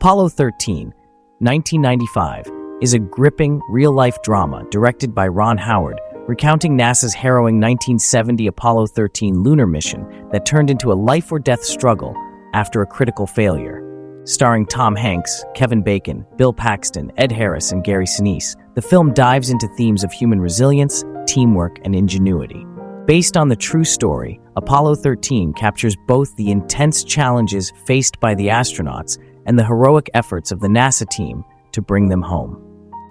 Apollo 13, 1995, is a gripping, real-life drama directed by Ron Howard, recounting NASA's harrowing 1970 Apollo 13 lunar mission that turned into a life-or-death struggle after a critical failure. Starring Tom Hanks, Kevin Bacon, Bill Paxton, Ed Harris, and Gary Sinise, the film dives into themes of human resilience, teamwork, and ingenuity. Based on the true story, Apollo 13 captures both the intense challenges faced by the astronauts and the heroic efforts of the NASA team to bring them home.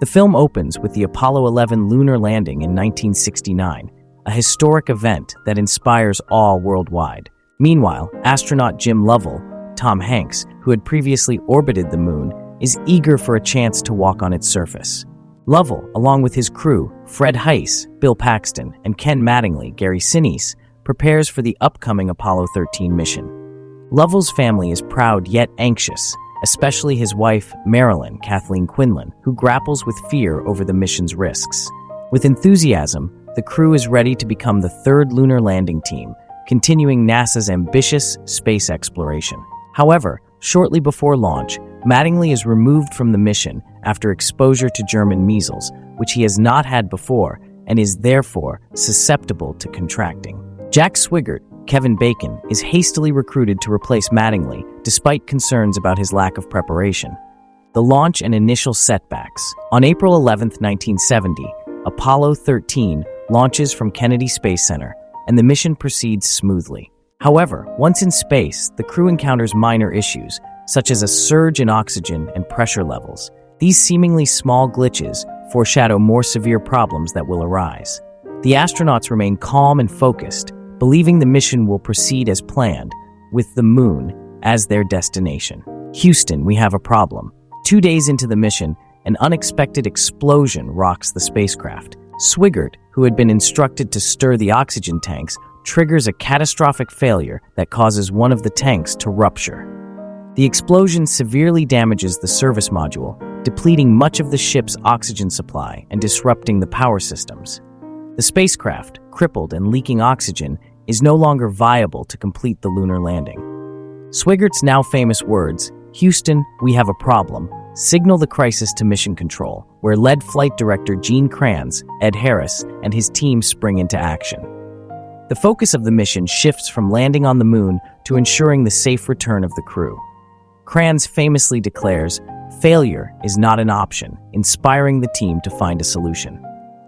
The film opens with the Apollo 11 lunar landing in 1969, a historic event that inspires awe worldwide. Meanwhile, astronaut Jim Lovell, Tom Hanks, who had previously orbited the moon, is eager for a chance to walk on its surface. Lovell, along with his crew, Fred Heiss, Bill Paxton, and Ken Mattingly, Gary Sinise, prepares for the upcoming Apollo 13 mission. Lovell's family is proud yet anxious, especially his wife, Marilyn Kathleen Quinlan, who grapples with fear over the mission's risks. With enthusiasm, the crew is ready to become the third lunar landing team, continuing NASA's ambitious space exploration. However, shortly before launch, Mattingly is removed from the mission after exposure to German measles, which he has not had before and is therefore susceptible to contracting. Jack Swigert, Kevin Bacon, is hastily recruited to replace Mattingly despite concerns about his lack of preparation. The launch and initial setbacks. On April 11, 1970, Apollo 13 launches from Kennedy Space Center, and the mission proceeds smoothly. However, once in space, the crew encounters minor issues, such as a surge in oxygen and pressure levels. These seemingly small glitches foreshadow more severe problems that will arise. The astronauts remain calm and focused, believing the mission will proceed as planned, with the moon as their destination. Houston, we have a problem. 2 days into the mission, an unexpected explosion rocks the spacecraft. Swigert, who had been instructed to stir the oxygen tanks, triggers a catastrophic failure that causes one of the tanks to rupture. The explosion severely damages the service module, depleting much of the ship's oxygen supply and disrupting the power systems. The spacecraft, crippled and leaking oxygen, is no longer viable to complete the lunar landing. Swigert's now famous words, "Houston, we have a problem," signal the crisis to Mission Control, where lead flight director Gene Kranz, Ed Harris, and his team spring into action. The focus of the mission shifts from landing on the moon to ensuring the safe return of the crew. Kranz famously declares, "Failure is not an option," inspiring the team to find a solution.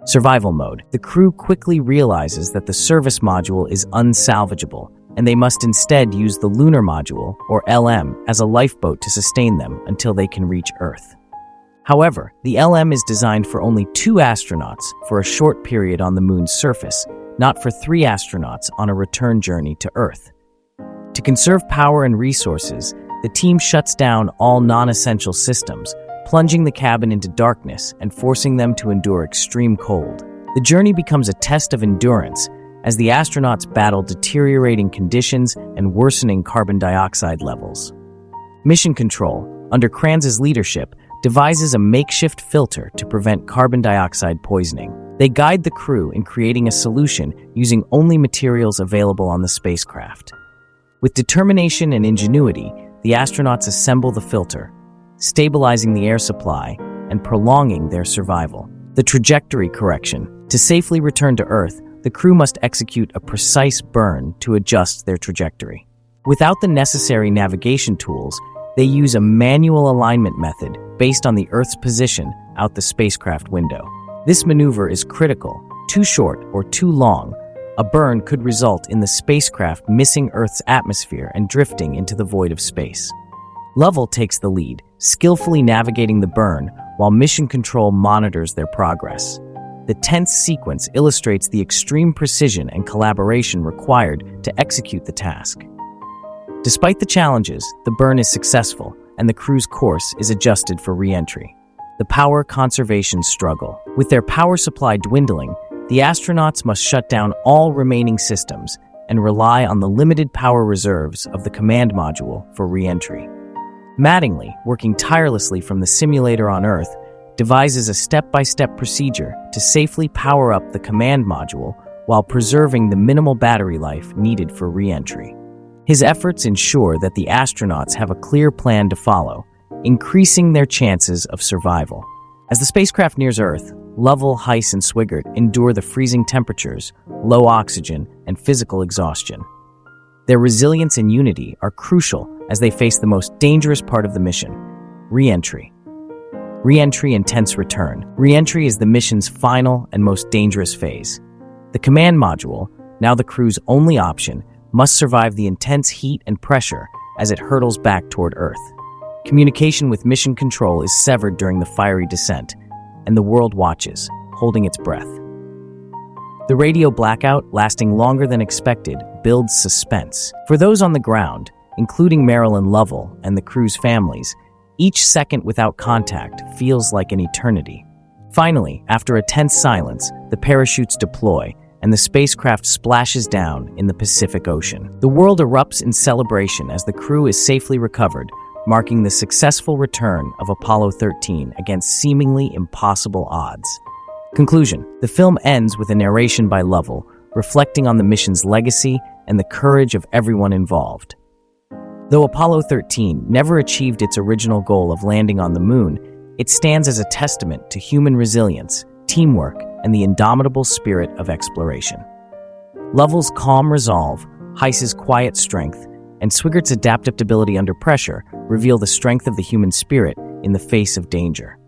Survival mode. The crew quickly realizes that the service module is unsalvageable, and they must instead use the lunar module, or LM, as a lifeboat to sustain them until they can reach Earth. However, the LM is designed for only 2 astronauts for a short period on the moon's surface, not for 3 astronauts on a return journey to Earth. To conserve power and resources, the team shuts down all non-essential systems, plunging the cabin into darkness and forcing them to endure extreme cold. The journey becomes a test of endurance as the astronauts battle deteriorating conditions and worsening carbon dioxide levels. Mission Control, under Kranz's leadership, devises a makeshift filter to prevent carbon dioxide poisoning. They guide the crew in creating a solution using only materials available on the spacecraft. With determination and ingenuity, the astronauts assemble the filter, stabilizing the air supply and prolonging their survival. The trajectory correction. To safely return to Earth, the crew must execute a precise burn to adjust their trajectory. Without the necessary navigation tools, they use a manual alignment method based on the Earth's position out the spacecraft window. This maneuver is critical. Too short or too long, a burn could result in the spacecraft missing Earth's atmosphere and drifting into the void of space. Lovell takes the lead, skillfully navigating the burn while Mission Control monitors their progress. The tense sequence illustrates the extreme precision and collaboration required to execute the task. Despite the challenges, the burn is successful, and the crew's course is adjusted for re-entry. The power conservation struggle. With their power supply dwindling, the astronauts must shut down all remaining systems and rely on the limited power reserves of the command module for re-entry. Mattingly, working tirelessly from the simulator on Earth, devises a step-by-step procedure to safely power up the command module while preserving the minimal battery life needed for re-entry. His efforts ensure that the astronauts have a clear plan to follow, increasing their chances of survival. As the spacecraft nears Earth, Lovell, Heiss, and Swigert endure the freezing temperatures, low oxygen, and physical exhaustion. Their resilience and unity are crucial as they face the most dangerous part of the mission: re-entry. Re-entry and tense return. Re-entry is the mission's final and most dangerous phase. The command module, now the crew's only option, must survive the intense heat and pressure as it hurtles back toward Earth. Communication with mission control is severed during the fiery descent, and the world watches, holding its breath. The radio blackout, lasting longer than expected, builds suspense. For those on the ground, including Marilyn Lovell and the crew's families, each second without contact feels like an eternity. Finally, after a tense silence, the parachutes deploy, and the spacecraft splashes down in the Pacific Ocean. The world erupts in celebration as the crew is safely recovered, marking the successful return of Apollo 13 against seemingly impossible odds. Conclusion: the film ends with a narration by Lovell, reflecting on the mission's legacy and the courage of everyone involved. Though Apollo 13 never achieved its original goal of landing on the moon, it stands as a testament to human resilience, teamwork, and the indomitable spirit of exploration. Lovell's calm resolve, Heiss's quiet strength, and Swigert's adaptability under pressure reveal the strength of the human spirit in the face of danger.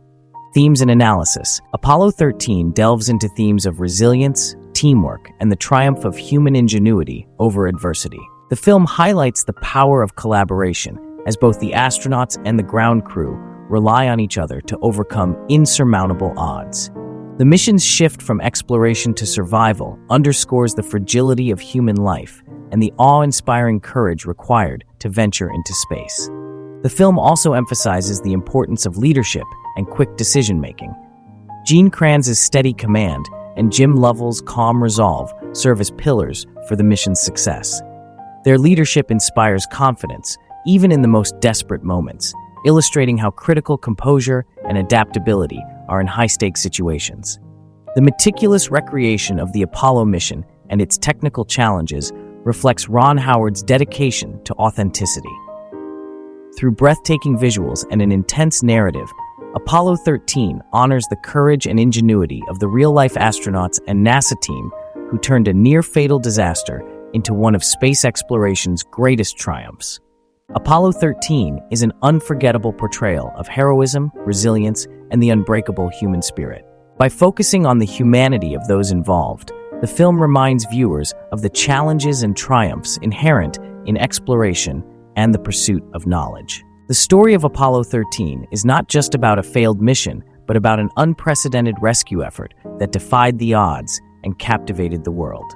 Themes and analysis. Apollo 13 delves into themes of resilience, teamwork, and the triumph of human ingenuity over adversity. The film highlights the power of collaboration as both the astronauts and the ground crew rely on each other to overcome insurmountable odds. The mission's shift from exploration to survival underscores the fragility of human life and the awe-inspiring courage required to venture into space. The film also emphasizes the importance of leadership and quick decision-making. Gene Kranz's steady command and Jim Lovell's calm resolve serve as pillars for the mission's success. Their leadership inspires confidence, even in the most desperate moments, illustrating how critical composure and adaptability are in high-stakes situations. The meticulous recreation of the Apollo mission and its technical challenges reflects Ron Howard's dedication to authenticity. Through breathtaking visuals and an intense narrative, Apollo 13 honors the courage and ingenuity of the real-life astronauts and NASA team who turned a near-fatal disaster into one of space exploration's greatest triumphs. Apollo 13 is an unforgettable portrayal of heroism, resilience, and the unbreakable human spirit. By focusing on the humanity of those involved, the film reminds viewers of the challenges and triumphs inherent in exploration and the pursuit of knowledge. The story of Apollo 13 is not just about a failed mission, but about an unprecedented rescue effort that defied the odds and captivated the world.